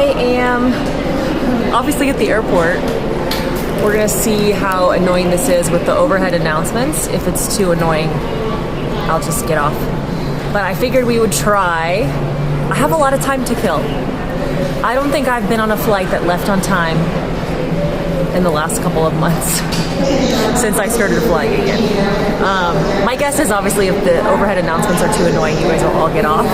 am obviously at the airport. We're gonna see how annoying this is with the overhead announcements. If it's too annoying, I'll just get off. But I figured we would try. I have a lot of time to kill. I don't think I've been on a flight that left on time in the last couple of months since I started flying again. My guess is obviously if the overhead announcements are too annoying, you guys will all get off.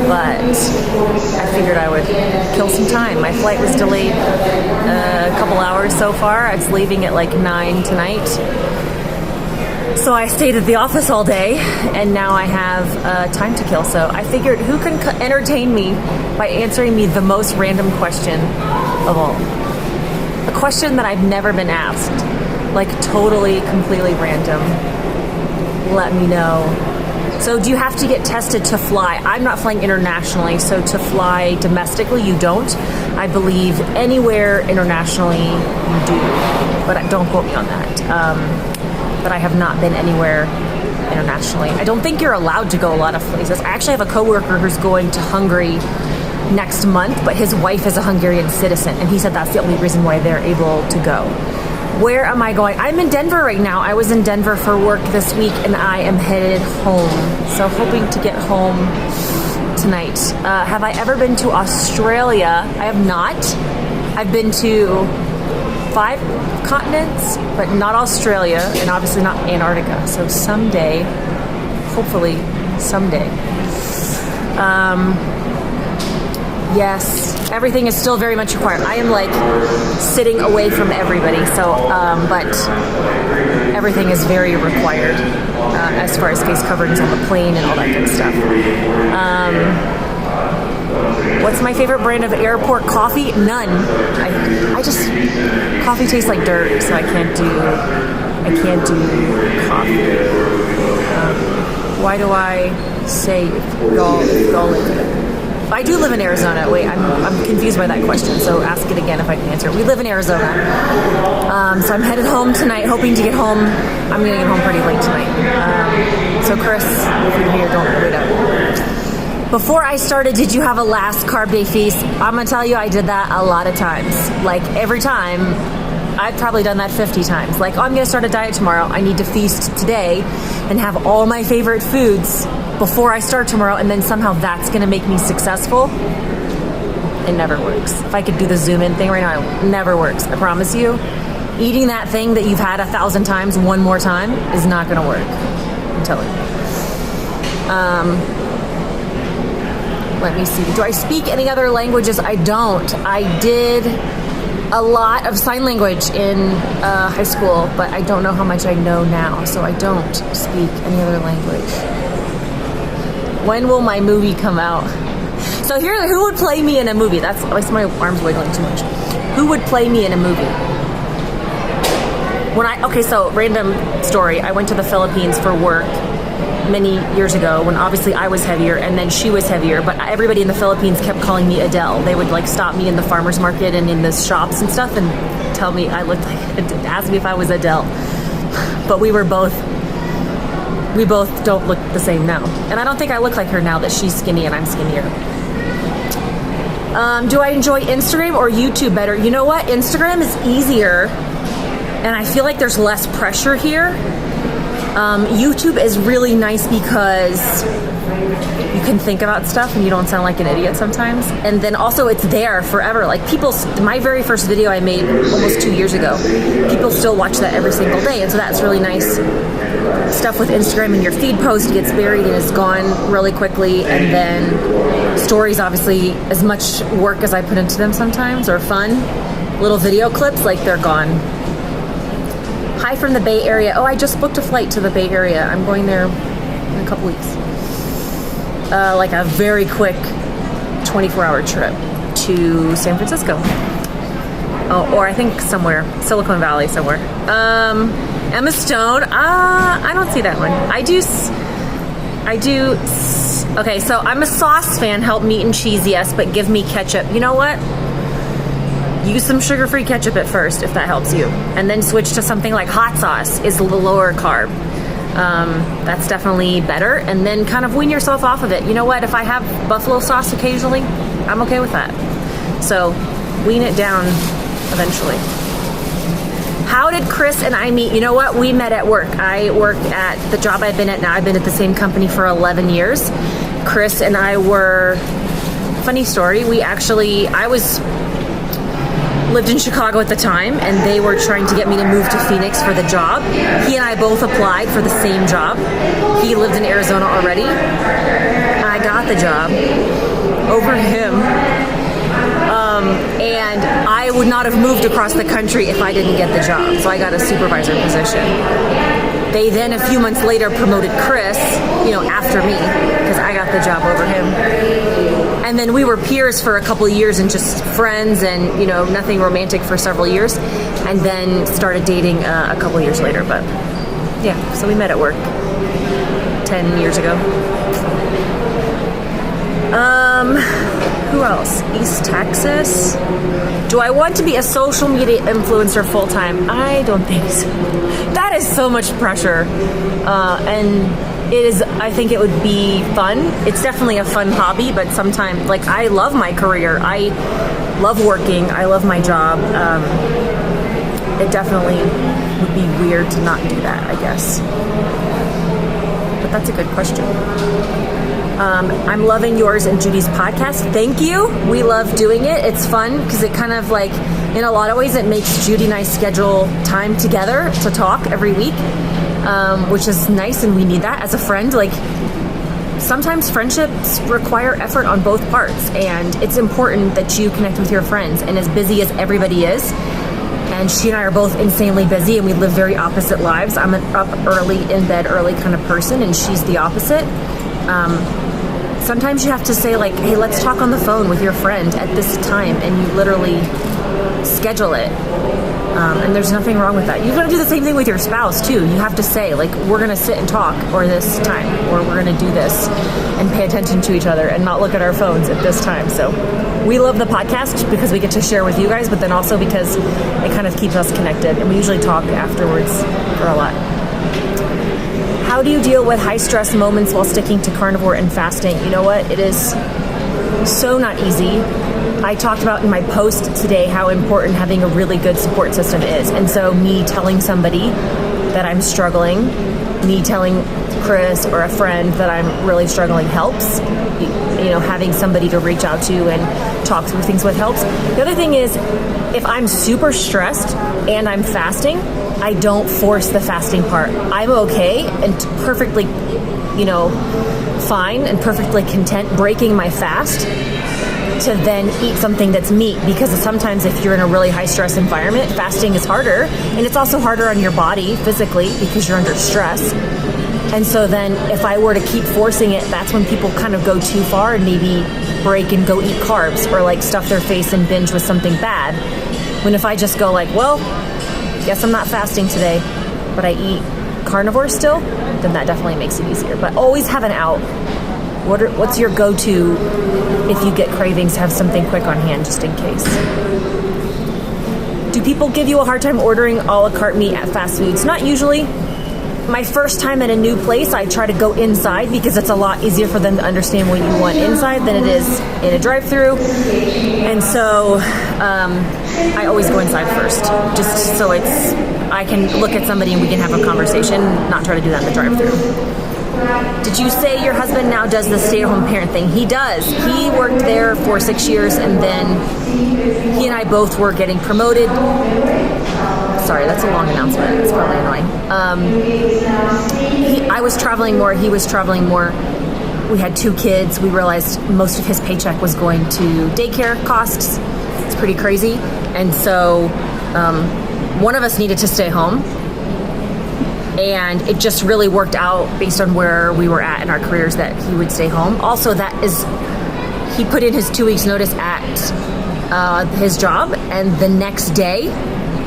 But I figured I would kill some time. My flight was delayed a couple hours so far. It's leaving at like 9 tonight. So I stayed at the office all day, and now I have time to kill. So I figured, who can entertain me by answering me the most random question of all? A question that I've never been asked, like totally, completely random. Let me know. So do you have to get tested to fly? I'm not flying internationally, so to fly domestically, you don't. I believe anywhere internationally, you do. But don't quote me on that. But I have not been anywhere internationally. I don't think you're allowed to go a lot of places. I actually have a coworker who's going to Hungary next month, but his wife is a Hungarian citizen, and he said that's the only reason why they're able to go. Where am I going? I'm in Denver right now. I was in Denver for work this week, and I am headed home. So hoping to get home tonight. Have I ever been to Australia? I have not. I've been to 5 continents, but not Australia, and obviously not Antarctica. So someday, hopefully someday. Yes, everything is still very much required. I am like sitting away from everybody, so but everything is very required as far as face coverings on the plane and all that good stuff. What's my favorite brand of airport coffee? None. I just, coffee tastes like dirt, so I can't do coffee. Why do I say y'all live here? I do live in Arizona. Wait, I'm confused by that question, so ask it again if I can answer it. We live in Arizona. So I'm headed home tonight, hoping to get home. I'm going to get home pretty late tonight. So Chris, if you're here, don't wait up. Before I started, did you have a last carb day feast? I'm going to tell you, I did that a lot of times. Like every time, I've probably done that 50 times. Like, oh, I'm going to start a diet tomorrow. I need to feast today and have all my favorite foods before I start tomorrow, and then somehow that's going to make me successful. It never works. If I could do the zoom in thing right now, it never works. I promise you. Eating that thing that you've had 1,000 times one more time is not going to work. I'm telling you. Let me see. Do I speak any other languages? I don't. I did a lot of sign language in high school, but I don't know how much I know now, so I don't speak any other language. When will my movie come out? So here, who would play me in a movie? That's my arm's wiggling too much. Who would play me in a movie? Okay, so random story. I went to the Philippines for work many years ago when obviously I was heavier and then she was heavier, but everybody in the Philippines kept calling me Adele. They would like stop me in the farmer's market and in the shops and stuff and tell me I looked like, ask me if I was Adele. But we both don't look the same now. And I don't think I look like her now that she's skinny and I'm skinnier. Do I enjoy Instagram or YouTube better? You know what? Instagram is easier and I feel like there's less pressure here. YouTube is really nice because you can think about stuff and you don't sound like an idiot sometimes. And then also it's there forever. Like my very first video I made almost 2 years ago, people still watch that every single day. And so that's really nice stuff with Instagram, and your feed post gets buried and is gone really quickly. And then stories, obviously, as much work as I put into them sometimes, or fun little video clips, like they're gone. Hi from the Bay Area. Oh, I just booked a flight to the Bay Area. I'm going there in a couple weeks. Like a very quick 24-hour trip to San Francisco. Oh, or I think somewhere, Silicon Valley somewhere. Emma Stone. I don't see that one. I do. Okay, so I'm a sauce fan. Help meat and cheese, yes, but give me ketchup. You know what? Use some sugar-free ketchup at first, if that helps you. And then switch to something like hot sauce is the lower carb. That's definitely better. And then kind of wean yourself off of it. You know what? If I have buffalo sauce occasionally, I'm okay with that. So wean it down eventually. How did Chris and I meet? You know what? We met at work. I work at the job I've been at now. I've been at the same company for 11 years. Chris and I were, funny story, I lived in Chicago at the time, and they were trying to get me to move to Phoenix for the job. He and I both applied for the same job. He lived in Arizona already. I got the job over him. And I would not have moved across the country if I didn't get the job. So I got a supervisor position. They then, a few months later, promoted Chris, after me, because I got the job over him. And then we were peers for a couple of years and just friends and, nothing romantic for several years. And then started dating a couple of years later. But yeah, so we met at work 10 years ago. Who else? East Texas. Do I want to be a social media influencer full time? I don't think so. That is so much pressure. And it is, I think it would be fun. It's definitely a fun hobby, but sometimes, I love my career. I love working. I love my job. It definitely would be weird to not do that, I guess. But that's a good question. I'm loving yours and Judy's podcast. Thank you. We love doing it. It's fun because it kind of in a lot of ways, it makes Judy and I schedule time together to talk every week, which is nice, and we need that as a friend. Sometimes friendships require effort on both parts, and it's important that you connect with your friends. And as busy as everybody is, and she and I are both insanely busy, and we live very opposite lives. I'm an up early, in bed early kind of person, and she's the opposite. Sometimes you have to say hey, let's talk on the phone with your friend at this time, and you literally schedule it. And there's nothing wrong with that. You're going to do the same thing with your spouse too. You have to say we're going to sit and talk or this time, or we're going to do this and pay attention to each other and not look at our phones at this time. So we love the podcast because we get to share with you guys, but then also because it kind of keeps us connected, and we usually talk afterwards for a lot. How do you deal with high stress moments while sticking to carnivore and fasting? You know what? It is so not easy. I talked about in my post today how important having a really good support system is. And so me telling somebody that I'm struggling, me telling Chris or a friend that I'm really struggling helps. Having somebody to reach out to and talk through things with helps. The other thing is, if I'm super stressed and I'm fasting, I don't force the fasting part. I'm okay and perfectly, fine and perfectly content breaking my fast to then eat something that's meat, because sometimes if you're in a really high stress environment, fasting is harder, and it's also harder on your body physically because you're under stress. And so then if I were to keep forcing it, that's when people kind of go too far and maybe break and go eat carbs or stuff their face and binge with something bad. When if I just go well, guess I'm not fasting today, but I eat carnivore still, then that definitely makes it easier. But always have an out. What's your go-to if you get cravings to have something quick on hand just in case? Do people give you a hard time ordering a la carte meat at fast foods? Not usually. My first time at a new place, I try to go inside because it's a lot easier for them to understand what you want inside than it is in a drive-thru. And so I always go inside first, just so I can look at somebody and we can have a conversation, not try to do that in the drive-thru. Did you say your husband now does the stay-at-home parent thing? He does. He worked there for 6 years, and then he and I both were getting promoted. Sorry, that's a long announcement. It's probably annoying. I was traveling more. He was traveling more. We had 2 kids. We realized most of his paycheck was going to daycare costs. It's pretty crazy. And so one of us needed to stay home. And it just really worked out based on where we were at in our careers that he would stay home. Also, he put in his 2 weeks notice at his job, and the next day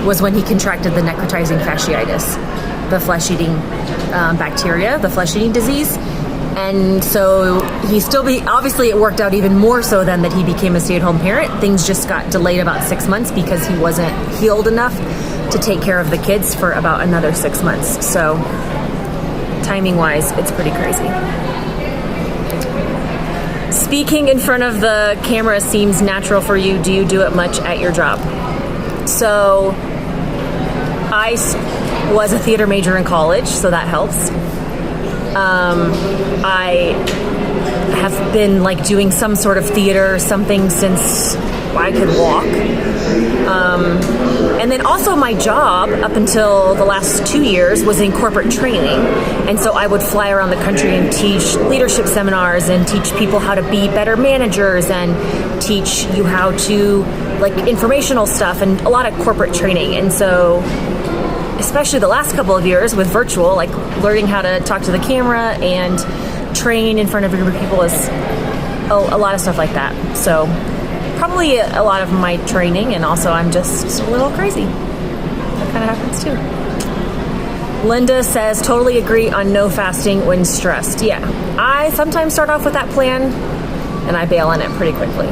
was when he contracted the necrotizing fasciitis, the flesh-eating bacteria, the flesh-eating disease. And so obviously it worked out even more so then that he became a stay-at-home parent. Things just got delayed about 6 months because he wasn't healed enough to take care of the kids for about another 6 months. So timing-wise, it's pretty crazy. Speaking in front of the camera seems natural for you. Do you do it much at your job? So I was a theater major in college, so that helps. I have been like doing some sort of theater, something since I could walk. And then also my job up until the last 2 years was in corporate training. And so I would fly around the country and teach leadership seminars and teach people how to be better managers and teach you how to like informational stuff and a lot of corporate training. And so especially the last couple of years with virtual, like learning how to talk to the camera and train in front of a group of people is a lot of stuff like that. So probably a lot of my training, and also I'm just a little crazy. That kind of happens too. Linda says, totally agree on no fasting when stressed. Yeah, I sometimes start off with that plan and I bail on it pretty quickly.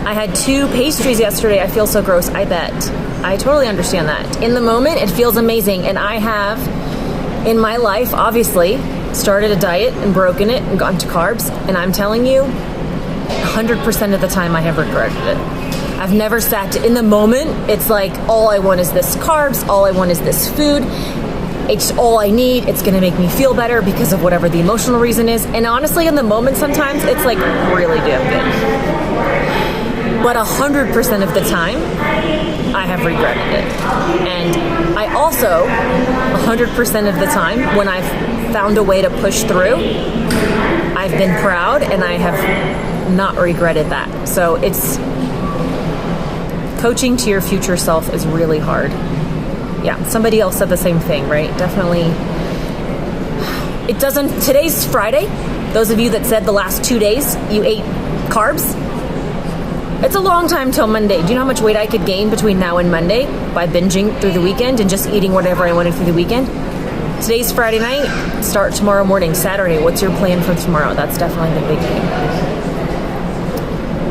I had 2 pastries yesterday. I feel so gross, I bet. I totally understand that. In the moment, it feels amazing. And I have, in my life, obviously, started a diet and broken it and gone to carbs. And I'm telling you, 100% of the time I have regretted it. I've never sat in the moment. It's like, all I want is this carbs. All I want is this food. It's all I need. It's going to make me feel better because of whatever the emotional reason is. And honestly, in the moment, sometimes it's like really damn good. But 100% of the time, I have regretted it. And I also, 100% of the time, when I've found a way to push through, I've been proud and I have not regretted that. So it's, coaching to your future self is really hard. Yeah, somebody else said the same thing, right? Definitely. It doesn't, today's Friday. Those of you that said the last 2 days you ate carbs, it's a long time till Monday. Do you know how much weight I could gain between now and Monday by binging through the weekend and just eating whatever I wanted through the weekend? Today's Friday night, start tomorrow morning. Saturday, what's your plan for tomorrow? That's definitely the big thing.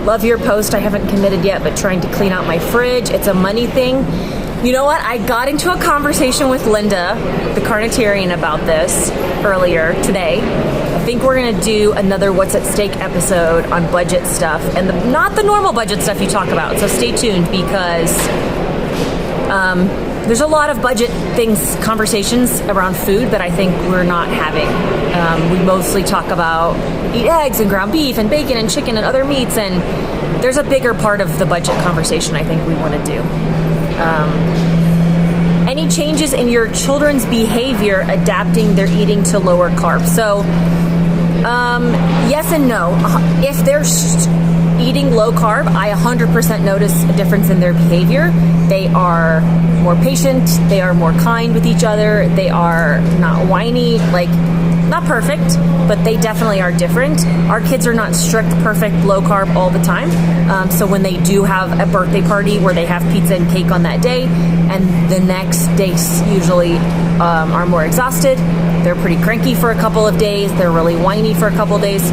Love your post. I haven't committed yet, but trying to clean out my fridge. It's a money thing. You know what? I got into a conversation with Linda, the Carnitarian, about this earlier today. I think we're going to do another What's at Stake episode on budget stuff, and not the normal budget stuff you talk about. So stay tuned, because there's a lot of budget things, conversations around food that I think we're not having. We mostly talk about eat eggs and ground beef and bacon and chicken and other meats, and there's a bigger part of the budget conversation I think we want to do. Any changes in your children's behavior adapting their eating to lower carbs? So, yes and no. If they're eating low carb, I 100% notice a difference in their behavior. They are more patient, they are more kind with each other, they are not whiny, like, not perfect, but they definitely are different. Our kids are not strict, perfect, low carb all the time. So when they do have a birthday party where they have pizza and cake on that day, and the next day usually are more exhausted, they're pretty cranky for a couple of days, they're really whiny for a couple of days.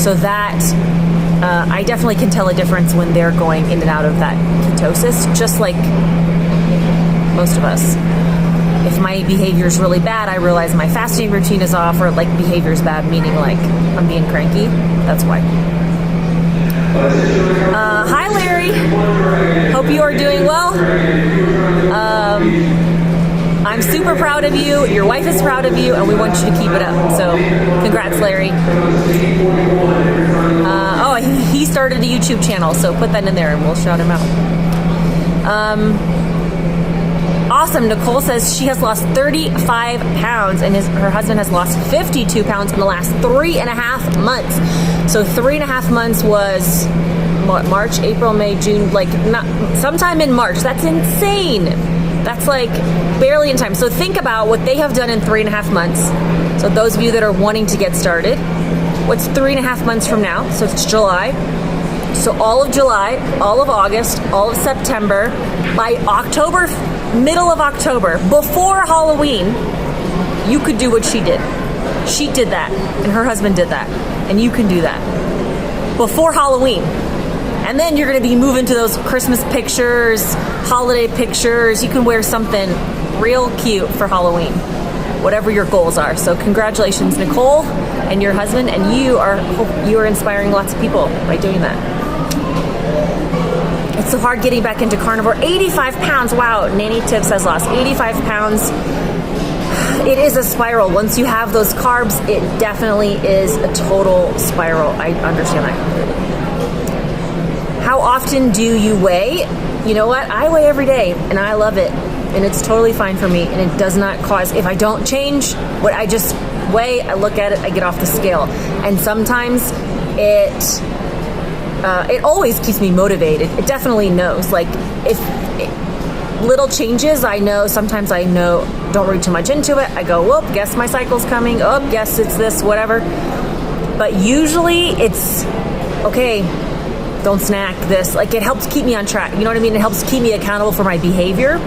So that, I definitely can tell a difference when they're going in and out of that ketosis, just like most of us. If my behavior is really bad, I realize my fasting routine is off, or like behavior is bad, meaning like I'm being cranky. That's why. Hi, Larry. Hope you are doing well. I'm super proud of you. Your wife is proud of you, and we want you to keep it up. So, congrats, Larry. He started a YouTube channel, so put that in there, and we'll shout him out. Awesome. Nicole says she has lost 35 pounds and her husband has lost 52 pounds in the last 3.5 months. So 3.5 months was what, March, April, May, June, like not sometime in March. That's insane. That's like barely in time. So think about what they have done in 3.5 months. So those of you that are wanting to get started, what's 3.5 months from now? So it's July. So all of July, all of August, all of September, by October, middle of October, before Halloween, you could do what she did. She did that, and her husband did that, and you can do that before Halloween. And then you're going to be moving to those Christmas pictures, holiday pictures. You can wear something real cute for Halloween, whatever your goals are. So congratulations, Nicole. and your husband, and you are inspiring lots of people by doing that. It's so hard getting back into carnivore. 85 pounds. Wow. Nanny Tips has lost 85 pounds. It is a spiral. Once you have those carbs, it definitely is a total spiral. I understand that completely. How often do you weigh? You know what? I weigh every day, and I love it. And it's totally fine for me, and it does not cause, if I don't change what I just weigh, I look at it, I get off the scale. And sometimes it always keeps me motivated. It definitely knows. Like, if little changes, I know, sometimes I know, don't read too much into it. I go, whoop, guess my cycle's coming. Oh, guess it's this, whatever. But usually it's, okay, don't snack this. Like, it helps keep me on track. You know what I mean? It helps keep me accountable for my behavior.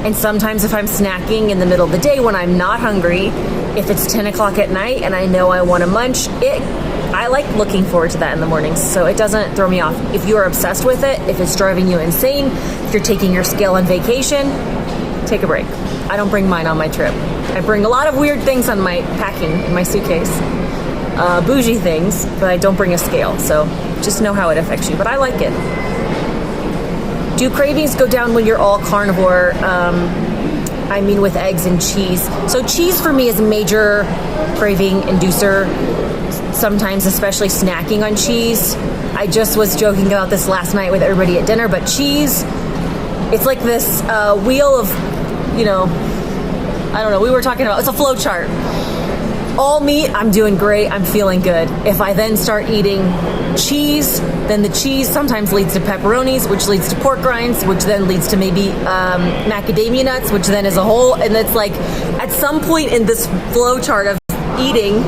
And sometimes if I'm snacking in the middle of the day when I'm not hungry, if it's 10 o'clock at night and I know I want to munch, I like looking forward to that in the mornings, so it doesn't throw me off. If you are obsessed with it, if it's driving you insane, if you're taking your scale on vacation, take a break. I don't bring mine on my trip. I bring a lot of weird things on my packing in my suitcase, bougie things, but I don't bring a scale, so just know how it affects you, but I like it. Do cravings go down when you're all carnivore? I mean with eggs and cheese. So cheese for me is a major craving inducer. Sometimes, especially snacking on cheese. I just was joking about this last night with everybody at dinner, but cheese, it's like this wheel of, I don't know, we were talking about, it's a flow chart. All meat, I'm doing great, I'm feeling good. If I then start eating cheese, then the cheese sometimes leads to pepperonis, which leads to pork rinds, which then leads to maybe macadamia nuts, which then is a whole, and it's like, at some point in this flow chart of eating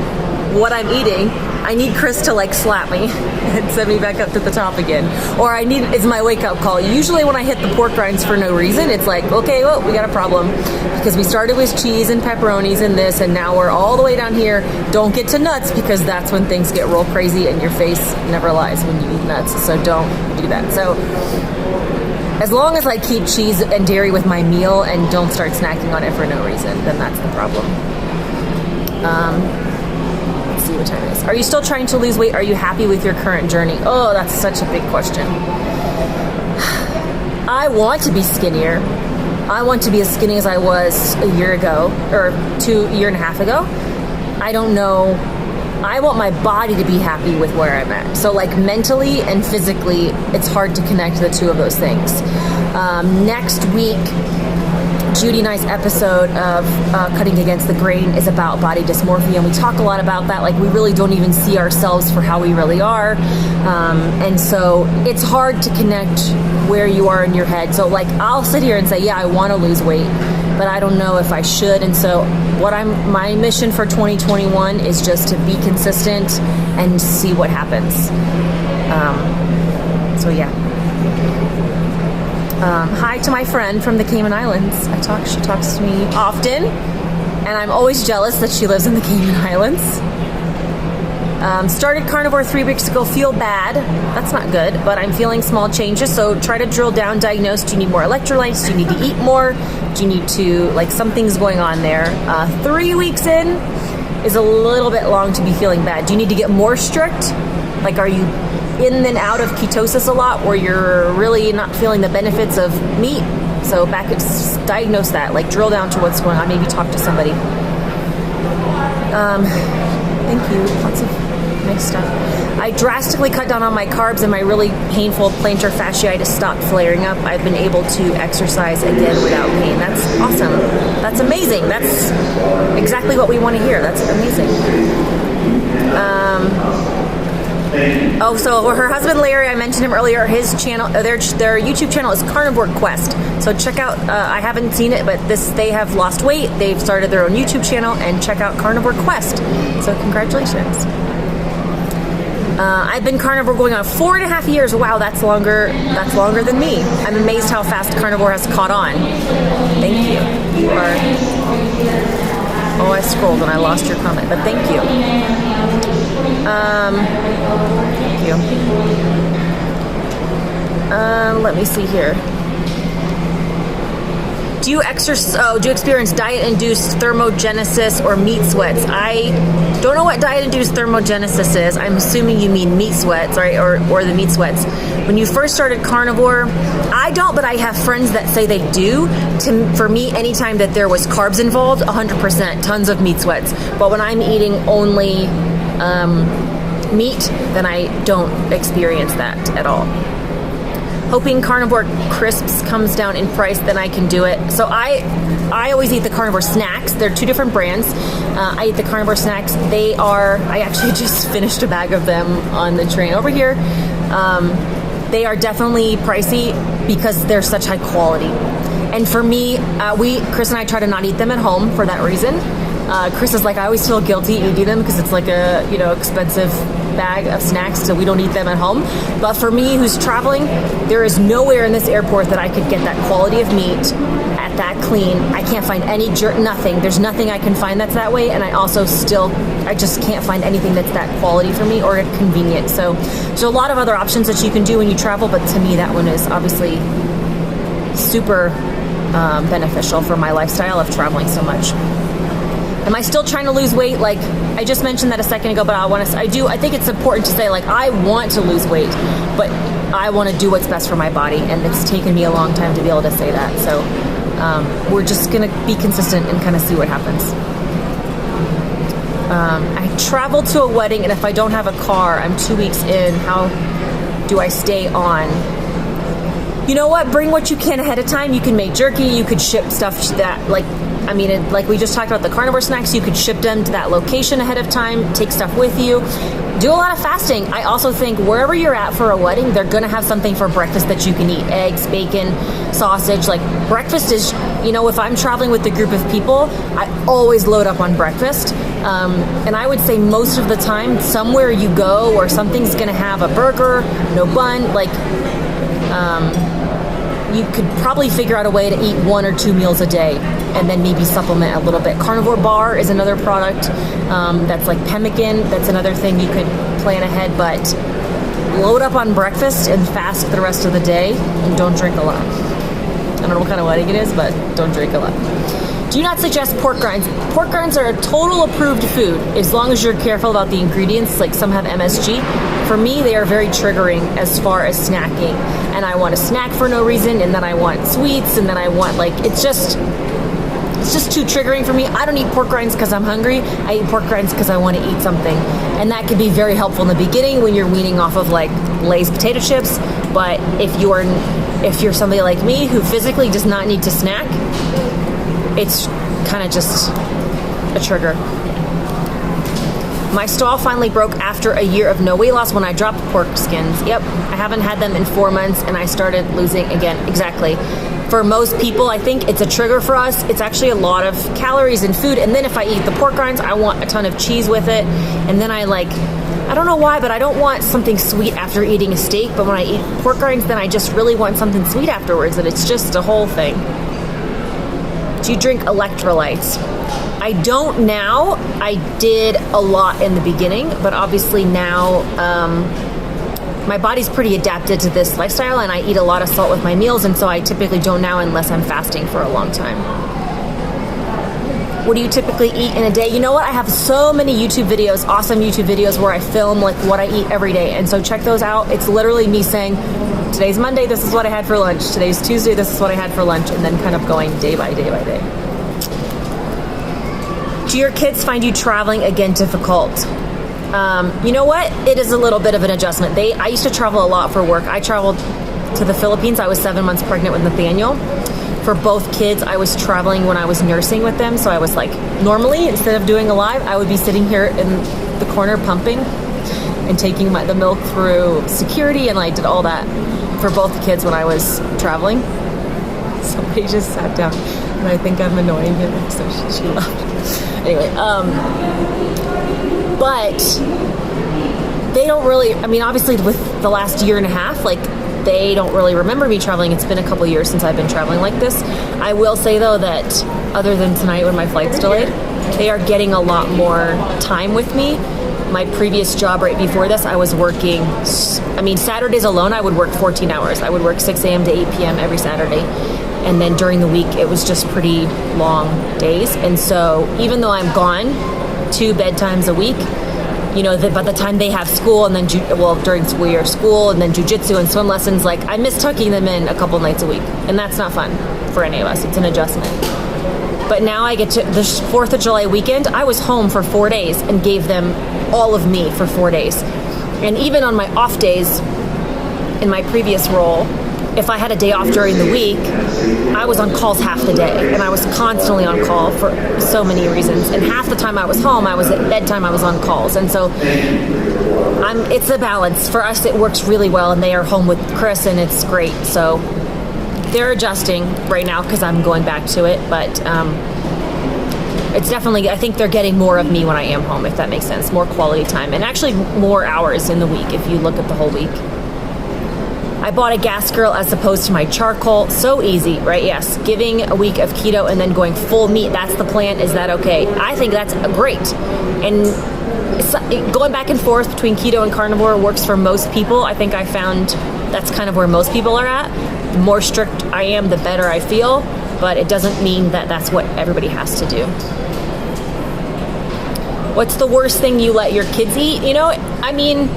what I'm eating, I need Chris to like slap me and send me back up to the top again. Or it's my wake up call. Usually when I hit the pork rinds for no reason, it's like, okay, well, we got a problem. Because we started with cheese and pepperonis and this, and now we're all the way down here. Don't get to nuts, because that's when things get real crazy and your face never lies when you eat nuts. So don't do that. So as long as I keep cheese and dairy with my meal and don't start snacking on it for no reason, then that's the problem. See what time it is. Are you still trying to lose weight? Are you happy with your current journey? Oh, that's such a big question. I want to be skinnier. I want to be as skinny as I was a year ago, or a year and a half ago. I don't know. I want my body to be happy with where I'm at. So like mentally and physically, it's hard to connect the two of those things. Next week, Judy and I's episode of Cutting Against the Grain is about body dysmorphia, and we talk a lot about that. Like, we really don't even see ourselves for how we really are, and so it's hard to connect where you are in your head. So like, I'll sit here and say, yeah, I want to lose weight, but I don't know if I should. And so my mission for 2021 is just to be consistent and see what happens. So yeah. Hi to my friend from the Cayman Islands. She talks to me often, and I'm always jealous that she lives in the Cayman Islands. Started carnivore 3 weeks ago. Feel bad. That's not good, but I'm feeling small changes. So try to drill down, diagnose. Do you need more electrolytes? Do you need to eat more? Do you need to, something's going on there. 3 weeks in is a little bit long to be feeling bad. Do you need to get more strict? Like, are you in and out of ketosis a lot, where you're really not feeling the benefits of meat? So diagnose that, drill down to what's going on, maybe talk to somebody. Thank you, lots of nice stuff. I drastically cut down on my carbs, and my really painful plantar fasciitis stopped flaring up. I've been able to exercise again without pain. That's awesome. That's amazing. That's exactly what we want to hear. That's amazing. So her husband Larry, I mentioned him earlier, his channel, their YouTube channel is Carnivore Quest. So check out, I haven't seen it, but they have lost weight. They've started their own YouTube channel, and check out Carnivore Quest. So congratulations. I've been carnivore going on 4.5 years. Wow, that's longer than me. I'm amazed how fast carnivore has caught on. Thank you. You are, oh, I scrolled and I lost your comment, but thank you. Thank you. Let me see here. Do you experience diet-induced thermogenesis or meat sweats? I don't know what diet-induced thermogenesis is. I'm assuming you mean meat sweats, right? Or the meat sweats. When you first started carnivore, I don't, but I have friends that say they do. For me, anytime that there was carbs involved, 100%, tons of meat sweats. But when I'm eating only meat, then I don't experience that at all. Hoping carnivore crisps comes down in price, then I can do it. So I always eat the carnivore snacks. They're two different brands. I eat the carnivore snacks. I actually just finished a bag of them on the train over here. They are definitely pricey because they're such high quality. And for me, Chris and I try to not eat them at home for that reason. Chris is like, I always feel guilty eating them because it's like a, expensive bag of snacks, so we don't eat them at home. But for me, who's traveling, there is nowhere in this airport that I could get that quality of meat at that clean. I can't find nothing. There's nothing I can find that's that way, and I just can't find anything that's that quality for me or convenient. So there's a lot of other options that you can do when you travel, but to me, that one is obviously super beneficial for my lifestyle of traveling so much. Am I still trying to lose weight? Like I just mentioned that a second ago, but I think it's important to say, like, I want to lose weight, but I want to do what's best for my body, and it's taken me a long time to be able to say that. So we're just going to be consistent and kind of see what happens. I travel to a wedding, and if I don't have a car, I'm 2 weeks in. How do I stay on? You know what? Bring what you can ahead of time. You can make jerky. You could ship stuff that, like we just talked about the carnivore snacks, you could ship them to that location ahead of time, take stuff with you. Do a lot of fasting. I also think wherever you're at for a wedding, they're going to have something for breakfast that you can eat. Eggs, bacon, sausage. Like breakfast is, if I'm traveling with a group of people, I always load up on breakfast. And I would say most of the time, somewhere you go or something's going to have a burger, no bun, you could probably figure out a way to eat 1 or 2 meals a day and then maybe supplement a little bit. Carnivore Bar is another product that's like pemmican. That's another thing you could plan ahead, but load up on breakfast and fast the rest of the day and don't drink a lot. I don't know what kind of wedding it is, but don't drink a lot. Do not suggest pork rinds. Pork rinds are a total approved food as long as you're careful about the ingredients, like some have MSG. For me, they are very triggering as far as snacking. And I want to snack for no reason, and then I want sweets, and then I want, it's just too triggering for me. I don't eat pork rinds because I'm hungry. I eat pork rinds because I want to eat something. And that could be very helpful in the beginning when you're weaning off of Lay's potato chips. But if you're somebody like me who physically does not need to snack, it's kind of just a trigger. My stall finally broke after a year of no weight loss when I dropped pork skins. Yep, I haven't had them in 4 months and I started losing again. Exactly. For most people, I think it's a trigger for us. It's actually a lot of calories in food. And then if I eat the pork rinds, I want a ton of cheese with it. And then I don't know why, but I don't want something sweet after eating a steak. But when I eat pork rinds, then I just really want something sweet afterwards. And it's just a whole thing. Do you drink electrolytes? I don't now. I did a lot in the beginning, but obviously now my body's pretty adapted to this lifestyle, and I eat a lot of salt with my meals, and so I typically don't now unless I'm fasting for a long time. What do you typically eat in a day? You know what? I have so many YouTube videos, awesome YouTube videos where I film what I eat every day, and so check those out. It's literally me saying, today's Monday, this is what I had for lunch. Today's Tuesday, this is what I had for lunch, and then kind of going day by day by day. Do your kids find you traveling again difficult? You know what? It is a little bit of an adjustment. I used to travel a lot for work. I traveled to the Philippines. I was 7 months pregnant with Nathaniel. For both kids, I was traveling when I was nursing with them. So I was normally, instead of doing a live, I would be sitting here in the corner pumping and taking the milk through security, and I did all that for both the kids when I was traveling. Somebody just sat down, and I think I'm annoying him, so she left. Anyway, but they don't really, obviously with the last year and a half, they don't really remember me traveling. It's been a couple years since I've been traveling like this. I will say, though, that other than tonight when my flight's delayed, they are getting a lot more time with me. My previous job right before this, I was working, Saturdays alone, I would work 14 hours. I would work 6 a.m. to 8 p.m. every Saturday. And then during the week, it was just pretty long days. And so even though I'm gone 2 bedtimes a week, you know, by the time they have school and then, during school year, school and then jujitsu and swim lessons, like I miss tucking them in a couple nights a week. And that's not fun for any of us. It's an adjustment. But now I get to the 4th of July weekend, I was home for 4 days and gave them all of me for 4 days. And even on my off days in my previous role, if I had a day off during the week, I was on calls half the day, and I was constantly on call for so many reasons. And half the time I was home, I was at bedtime, I was on calls. And so it's a balance. For us, it works really well, and they are home with Chris, and it's great. So they're adjusting right now because I'm going back to it, but it's definitely, I think they're getting more of me when I am home, if that makes sense. More quality time, and actually more hours in the week if you look at the whole week. I bought a gas grill as opposed to my charcoal. So easy, right? Yes. Giving a week of keto and then going full meat. That's the plan. Is that okay? I think that's great. And going back and forth between keto and carnivore works for most people. I think I found that's kind of where most people are at. The more strict I am, the better I feel. But it doesn't mean that that's what everybody has to do. What's the worst thing you let your kids eat? You know, I mean,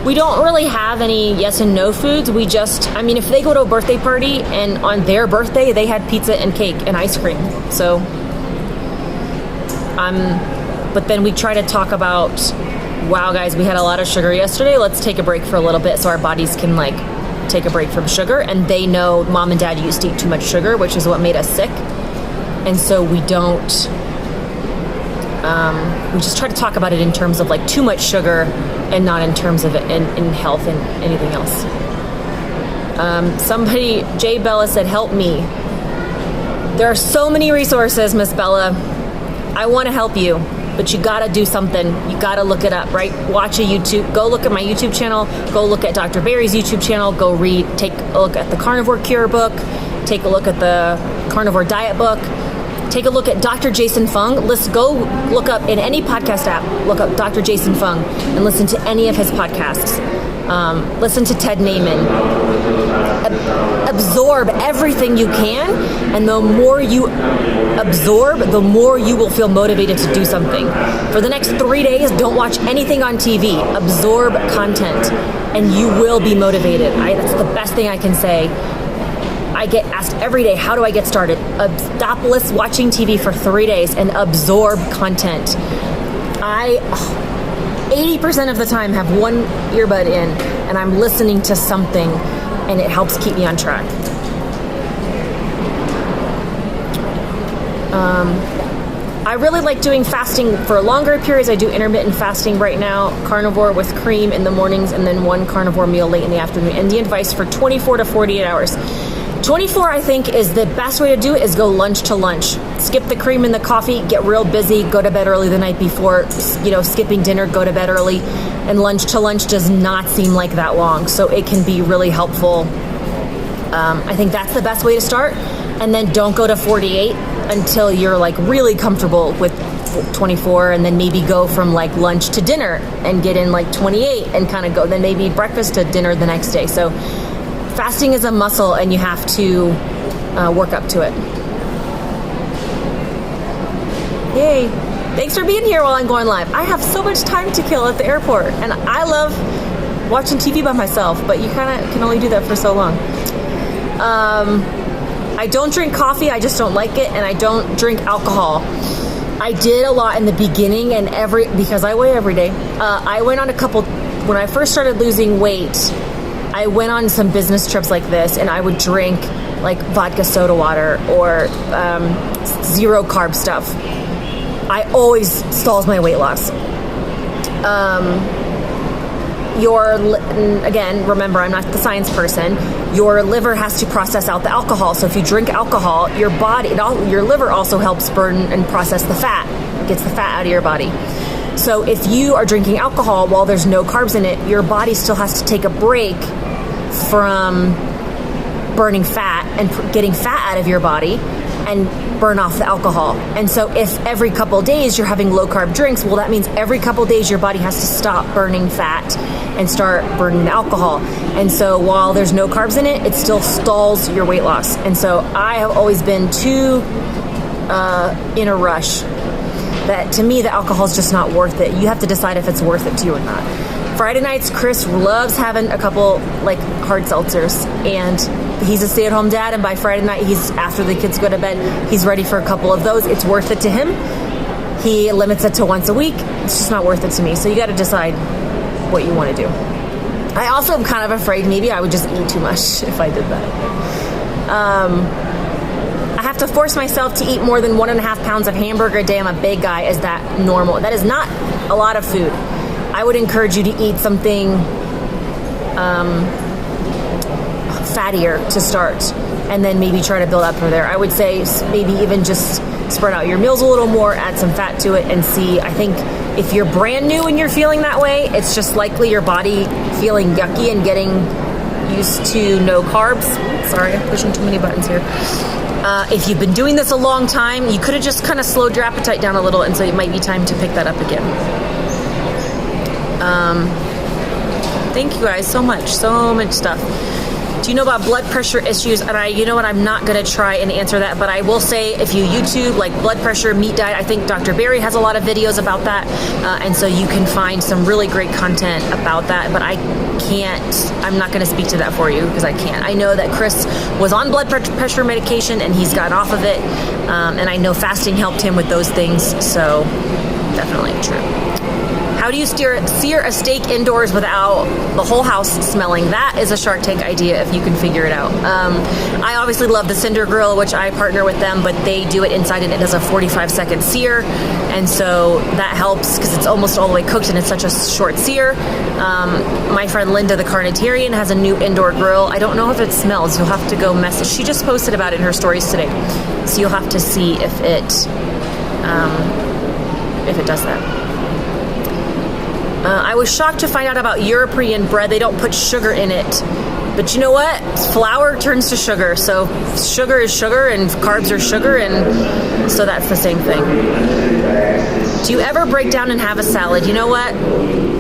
we don't really have any yes and no foods. We just, I mean, if they go to a birthday party and on their birthday they had pizza and cake and ice cream. So, but then we try to talk about, wow, guys, we had a lot of sugar yesterday. Let's take a break for a little bit so our bodies can like take a break from sugar. And they know mom and dad used to eat too much sugar, which is what made us sick. And so we don't, we just try to talk about it in terms of like too much sugar and not in terms of it in health and anything else. Somebody, Jay Bella said, help me. There are so many resources, Miss Bella. I want to help you, but you got to do something. You got to look it up, right? Watch a YouTube. Go look at my YouTube channel. Go look at Dr. Barry's YouTube channel. Go take a look at the Carnivore Cure book. Take a look at the Carnivore Diet book. Take a look at Dr. Jason Fung. Go look up in any podcast app, look up Dr. Jason Fung and listen to any of his podcasts. Listen to Ted Naiman. Absorb everything you can, and the more you absorb, the more you will feel motivated to do something. For the next 3 days, don't watch anything on TV. Absorb content, and you will be motivated. That's the best thing I can say. I get asked every day, how do I get started? Stop watching TV for 3 days and absorb content. I 80% of the time have one earbud in and I'm listening to something, and it helps keep me on track. I really like doing fasting for longer periods. I do intermittent fasting right now, carnivore with cream in the mornings and then one carnivore meal late in the afternoon. And the advice for 24 to 48 hours. 24, I think, is the best way to do it is go lunch to lunch. Skip the cream and the coffee, get real busy, go to bed early the night before, skipping dinner, go to bed early. And lunch to lunch does not seem like that long, so it can be really helpful. I think that's the best way to start. And then don't go to 48 until you're like really comfortable with 24, and then maybe go from like lunch to dinner and get in like 28 and kind of go, then maybe breakfast to dinner the next day. So fasting is a muscle, and you have to work up to it. Yay. Thanks for being here while I'm going live. I have so much time to kill at the airport, and I love watching TV by myself, but you kind of can only do that for so long. I don't drink coffee, I just don't like it, and I don't drink alcohol. I did a lot in the beginning, and because I weigh every day, I went on a couple, when I first started losing weight, I went on some business trips like this, and I would drink like vodka soda water or zero carb stuff. I always stalls my weight loss. Again, remember, I'm not the science person. Your liver has to process out the alcohol. So if you drink alcohol, your liver also helps burn and process the fat. It gets the fat out of your body. So if you are drinking alcohol while there's no carbs in it, your body still has to take a break from burning fat and getting fat out of your body. and burn off the alcohol. And so if every couple days you're having low carb drinks, well, that means every couple days your body has to stop burning fat and start burning the alcohol. And so while there's no carbs in it, it still stalls your weight loss. And so I have always been too in a rush that to me the alcohol is just not worth it. You have to decide if it's worth it to you or not. Friday nights, Chris loves having a couple like hard seltzers, and he's a stay-at-home dad, and by Friday night, he's after the kids go to bed, he's ready for a couple of those. It's worth it to him. He limits it to once a week. It's just not worth it to me. So you got to decide what you want to do. I also am kind of afraid maybe I would just eat too much if I did that. I have to force myself to eat more than 1.5 pounds of hamburger a day. I'm a big guy. Is that normal? That is not a lot of food. I would encourage you to eat something fattier to start, and then maybe try to build up from there. I would say maybe even just spread out your meals a little more, add some fat to it, and see. I think if you're brand new and you're feeling that way, it's just likely your body feeling yucky and getting used to no carbs. Sorry, I'm pushing too many buttons here. If you've been doing this a long time, you could have just kind of slowed your appetite down a little, and so it might be time to pick that up again. Thank you guys so much stuff. Do you know about blood pressure issues? And you know what, I'm not going to try and answer that, but I will say if you YouTube like blood pressure, meat diet, I think Dr. Barry has a lot of videos about that, and so you can find some really great content about that, but I'm not going to speak to that for you because I can't. I know that Chris was on blood pressure medication and he's gotten off of it, and I know fasting helped him with those things, so definitely true. How do you sear a steak indoors without the whole house smelling? That is a Shark Tank idea if you can figure it out. I obviously love the Cinder Grill, which I partner with them, but they do it inside and it does a 45-second sear. And so that helps because it's almost all the way cooked and it's such a short sear. My friend Linda, the Carnitarian, has a new indoor grill. I don't know if it smells. You'll have to go message. She just posted about it in her stories today. So you'll have to see if it does that. I was shocked to find out about European bread. They don't put sugar in it. But you know what? Flour turns to sugar. So sugar is sugar and carbs are sugar. And so that's the same thing. Do you ever break down and have a salad? You know what?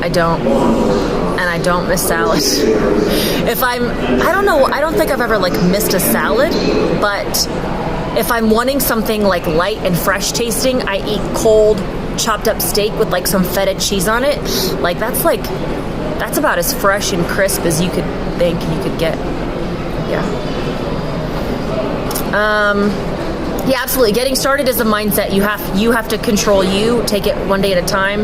I don't. And I don't miss salad. I don't know. I don't think I've ever missed a salad. But if I'm wanting something light and fresh tasting, I eat cold chopped up steak with some feta cheese on it. That's about as fresh and crisp as you could think you could get. Yeah, absolutely. Getting started is a mindset. You have to control you. Take it one day at a time.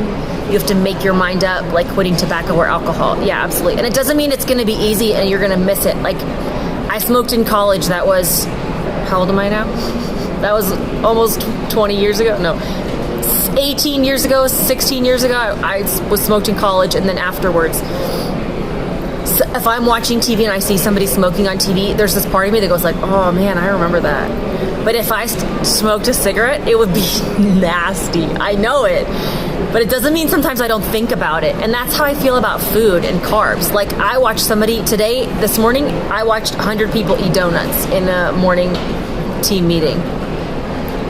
You have to make your mind up, like quitting tobacco or alcohol. Yeah, absolutely. And it doesn't mean it's going to be easy and you're going to miss it. I smoked in college. That was, how old am I now? That was almost 20 years ago. No. 18 years ago, 16 years ago, I was smoked in college, and then afterwards, so if I'm watching TV and I see somebody smoking on TV, there's this part of me that goes oh man, I remember that. But if I smoked a cigarette, it would be nasty. I know it. But it doesn't mean sometimes I don't think about it. And that's how I feel about food and carbs. I watched somebody this morning, I watched 100 people eat donuts in a morning team meeting.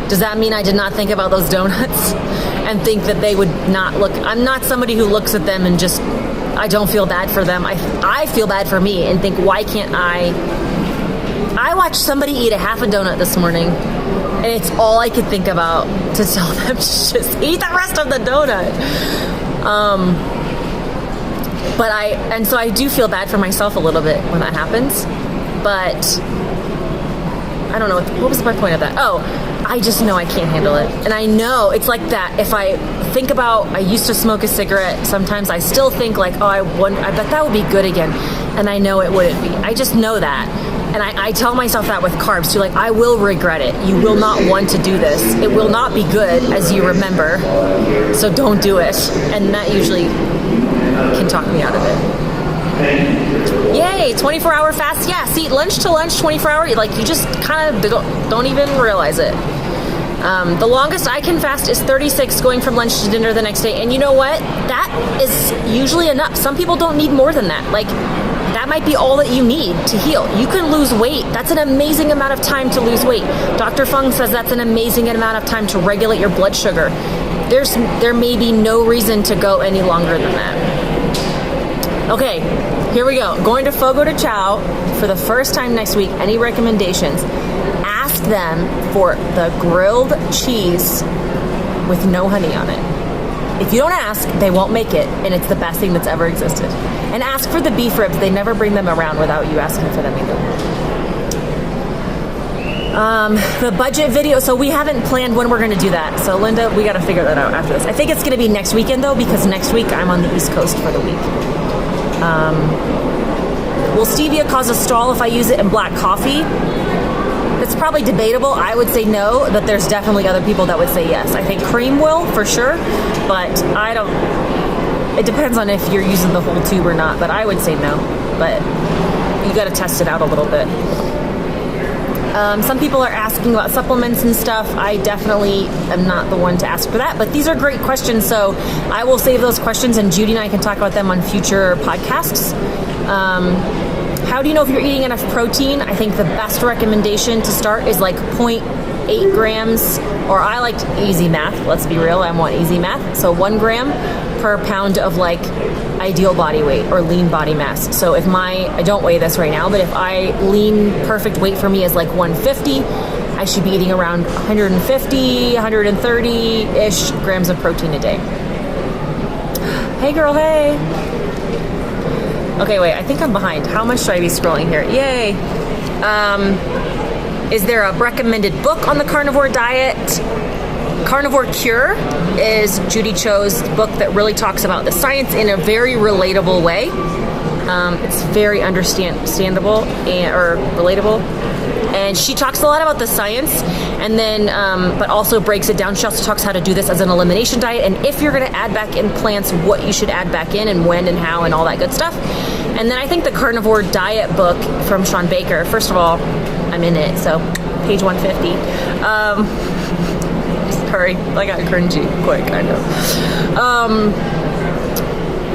Does that mean I did not think about those donuts and think that they would not look? I'm not somebody who looks at them and just, I don't feel bad for them. I feel bad for me and think, why can't I watched somebody eat a half a donut this morning and it's all I could think about to tell them to just eat the rest of the donut. So I do feel bad for myself a little bit when that happens, but I don't know, what was my point of that? Oh, I just know I can't handle it. And I know it's like that. If I think about, I used to smoke a cigarette, sometimes I still think I bet that would be good again. And I know it wouldn't be. I just know that. And I tell myself that with carbs too, I will regret it. You will not want to do this. It will not be good as you remember. So don't do it. And that usually can talk me out of it. Yay, 24-hour fast. Yeah, see, lunch to lunch, 24-hour, you just kind of don't even realize it. The longest I can fast is 36, going from lunch to dinner the next day. And you know what? That is usually enough. Some people don't need more than that. that might be all that you need to heal. You can lose weight. That's an amazing amount of time to lose weight. Dr. Fung says that's an amazing amount of time to regulate your blood sugar. There may be no reason to go any longer than that. Okay, here we go. Going to Fogo de Chao for the first time next week. Any recommendations? Ask them for the grilled cheese with no honey on it. If you don't ask, they won't make it, and it's the best thing that's ever existed. And ask for the beef ribs. They never bring them around without you asking for them either. The budget video, so we haven't planned when we're going to do that. So Linda, we got to figure that out after this. I think it's going to be next weekend though, because next week I'm on the East Coast for the week. Will stevia cause a stall if I use it in black coffee? It's probably debatable. I would say no, but there's definitely other people that would say yes. I think cream will, for sure, but I don't, it depends on if you're using the whole tube or not, but I would say no, but you got to test it out a little bit. Some people are asking about supplements and stuff. I definitely am not the one to ask for that, but these are great questions, so I will save those questions, and Judy and I can talk about them on future podcasts. How do you know if you're eating enough protein? I think the best recommendation to start is like 0.8 grams, or I like easy math. Let's be real, I want easy math. So 1 gram per pound of like ideal body weight or lean body mass. So if I don't weigh this right now, but if I lean perfect weight for me is like 150, I should be eating around 150, 130-ish grams of protein a day. Hey girl, hey. Okay, wait, I think I'm behind. How much should I be scrolling here? Yay. Is there a recommended book on the carnivore diet? Carnivore Cure is Judy Cho's book that really talks about the science in a very relatable way. It's very understandable or relatable. And she talks a lot about the science, and then, but also breaks it down. She also talks how to do this as an elimination diet, and if you're going to add back in plants, what you should add back in, and when and how, and all that good stuff. And then I think the Carnivore Diet book from Sean Baker. First of all, I'm in it, so page 150. Sorry, I got cringy quick. I know.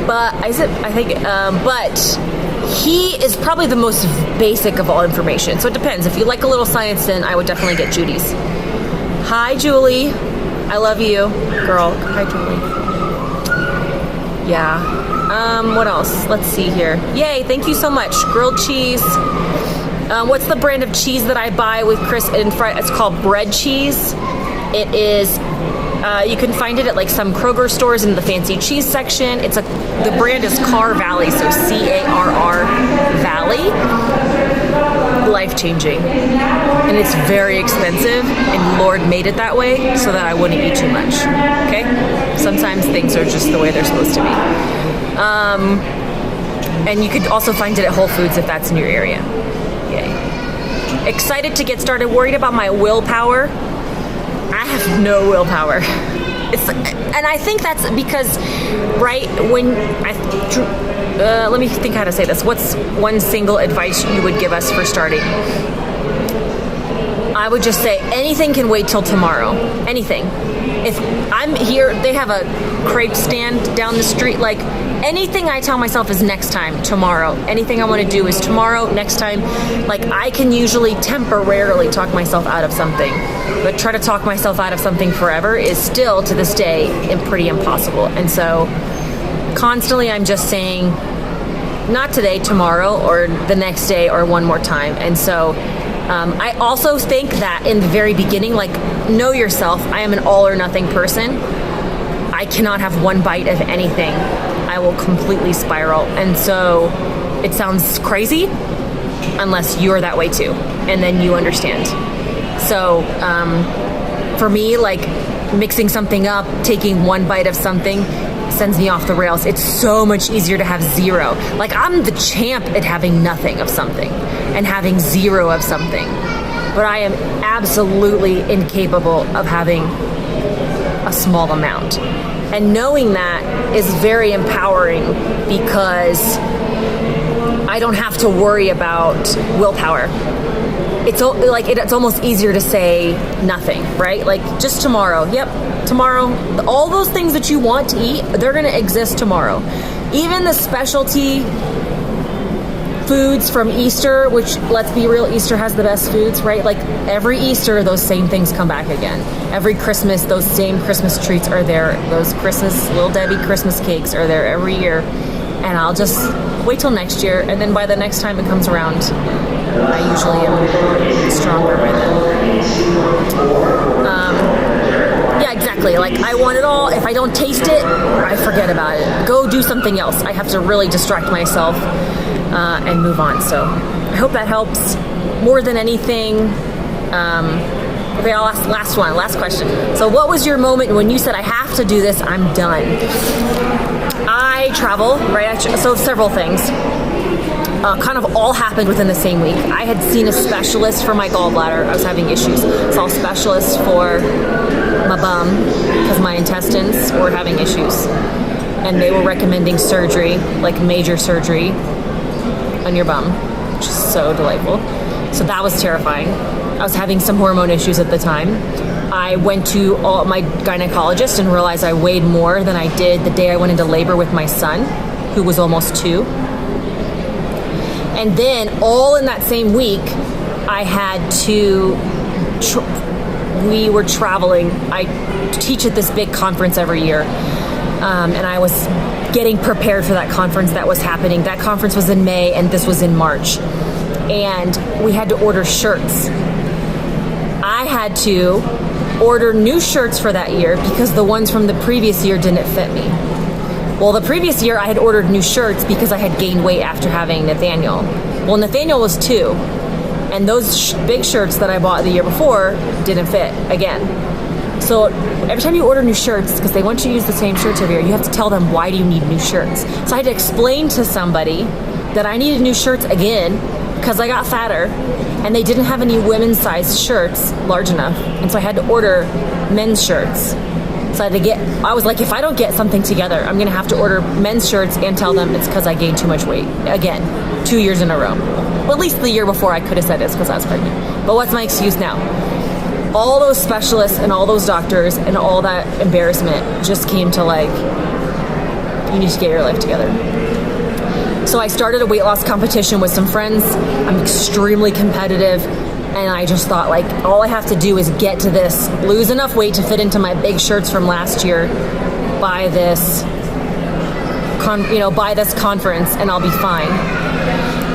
But he is probably the most basic of all information. So it depends. If you like a little science, then I would definitely get Judy's. Hi, Julie. I love you, girl. Hi, Julie. Yeah. What else? Let's see here. Yay, thank you so much. Grilled cheese. What's the brand of cheese that I buy with Chris and Fred? It's called bread cheese. It is, you can find it at like some Kroger stores in the fancy cheese section. The brand is Carr Valley, so C-A-R-R Valley. Life-changing. And it's very expensive, and Lord made it that way so that I wouldn't eat too much, okay? Sometimes things are just the way they're supposed to be. And you could also find it at Whole Foods if that's in your area. Yay. Excited to get started, worried about my willpower. I have no willpower. And I think that's because, right, let me think how to say this. What's one single advice you would give us for starting? I would just say anything can wait till tomorrow. Anything. If I'm here, they have a crepe stand down the street. Like, anything I tell myself is next time, tomorrow. Anything I want to do is tomorrow, next time. Like, I can usually temporarily talk myself out of something. But try to talk myself out of something forever is still, to this day, pretty impossible. And so, constantly I'm just saying, not today, tomorrow, or the next day, or one more time. And so, I also think that in the very beginning, like, know yourself. I am an all or nothing person. I cannot have one bite of anything. I will completely spiral. And so it sounds crazy unless you're that way too. And then you understand. So for me, like, mixing something up, taking one bite of something sends me off the rails. It's so much easier to have zero. Like, I'm the champ at having nothing of something and having zero of something. But I am absolutely incapable of having a small amount. And knowing that is very empowering because I don't have to worry about willpower. It's almost easier to say nothing, right? Like, just tomorrow. Yep, tomorrow. All those things that you want to eat, they're going to exist tomorrow. Even the specialty foods from Easter, which, let's be real, Easter has the best foods, right? Like every Easter, those same things come back again. Every Christmas, those same Christmas treats are there. Those Little Debbie Christmas cakes are there every year. And I'll just wait till next year, and then by the next time it comes around, I usually am stronger by then. Yeah, exactly. Like, I want it all. If I don't taste it, I forget about it. Go do something else. I have to really distract myself and move on. So I hope that helps more than anything. Okay, I'll ask last question. So what was your moment when you said, I have to do this, I'm done? I travel, right? So several things. Kind of all happened within the same week. I had seen a specialist for my gallbladder. I was having issues. Saw a specialist for my bum because my intestines were having issues. And they were recommending surgery, like major surgery on your bum, which is so delightful. So that was terrifying. I was having some hormone issues at the time. I went to my gynecologist and realized I weighed more than I did the day I went into labor with my son, who was almost 2. And then all in that same week, I had to, we were traveling. I teach at this big conference every year. And I was getting prepared for that conference that was happening. That conference was in May and this was in March. And we had to order shirts. I had to order new shirts for that year because the ones from the previous year didn't fit me. Well, the previous year I had ordered new shirts because I had gained weight after having Nathaniel. Well, Nathaniel was 2, and those big shirts that I bought the year before didn't fit again. So every time you order new shirts, because they want you to use the same shirts every year, you have to tell them, why do you need new shirts? So I had to explain to somebody that I needed new shirts again because I got fatter and they didn't have any women's size shirts large enough. And so I had to order men's shirts. So I was like, if I don't get something together, I'm gonna have to order men's shirts and tell them it's because I gained too much weight. Again, 2 years in a row. Well, at least the year before I could have said it's because I was pregnant. But what's my excuse now? All those specialists and all those doctors and all that embarrassment just came to like, you need to get your life together. So I started a weight loss competition with some friends. I'm extremely competitive. And I just thought, like, all I have to do is get to this, lose enough weight to fit into my big shirts from last year, buy this conference, and I'll be fine.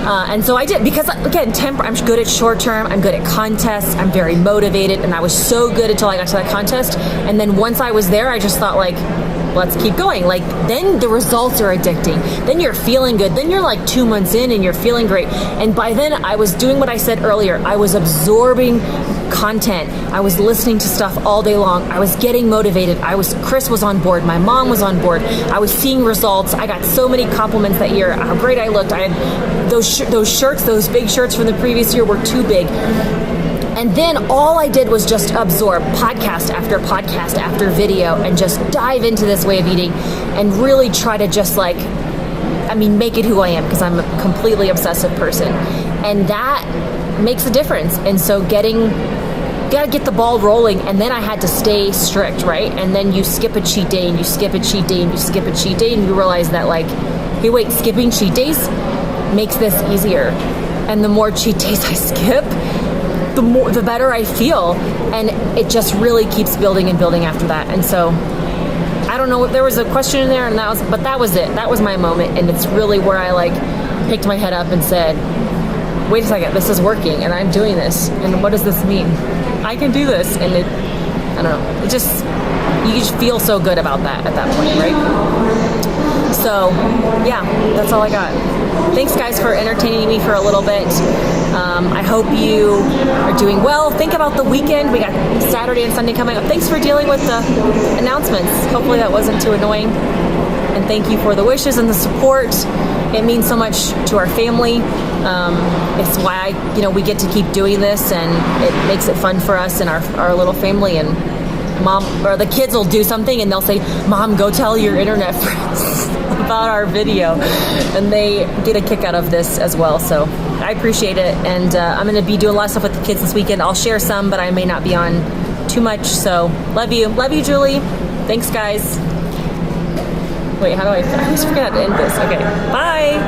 And so I did, because again, I'm good at short term, I'm good at contests, I'm very motivated, and I was so good until I got to that contest. And then once I was there, I just thought, like, let's keep going. Like, then the results are addicting. Then you're feeling good. Then you're like 2 months in and you're feeling great. And by then I was doing what I said earlier. I was absorbing content. I was listening to stuff all day long. I was getting motivated. Chris was on board. My mom was on board. I was seeing results. I got so many compliments that year, how great I looked. I had those shirts, those big shirts from the previous year were too big. And then all I did was just absorb podcast after video and just dive into this way of eating and really try to just make it who I am, because I'm a completely obsessive person. And that makes a difference. And so gotta get the ball rolling, and then I had to stay strict, right? And then you skip a cheat day and you skip a cheat day and you skip a cheat day and you realize that, like, hey, wait, skipping cheat days makes this easier. And the more cheat days I skip, the better I feel, and it just really keeps building and building after that. And so I don't know, there was a question in there, and that was it. That was my moment, and it's really where I picked my head up and said, wait a second, this is working, and I'm doing this, and what does this mean? I can do this. And I don't know, you just feel so good about that at that point, right? So yeah, that's all I got. Thanks guys for entertaining me for a little bit. I hope you are doing well. Think about the weekend. We got Saturday and Sunday coming up. Thanks for dealing with the announcements. Hopefully that wasn't too annoying. And thank you for the wishes and the support. It means so much to our family. It's why we get to keep doing this, and it makes it fun for us and our little family. And mom or the kids will do something and they'll say, Mom, go tell your internet friends about our video, and they get a kick out of this as well. So I appreciate it, and I'm going to be doing a lot of stuff with the kids this weekend. I'll share some, but I may not be on too much. So love you, Julie. Thanks guys. Wait, I always forget how to end this. Okay, bye.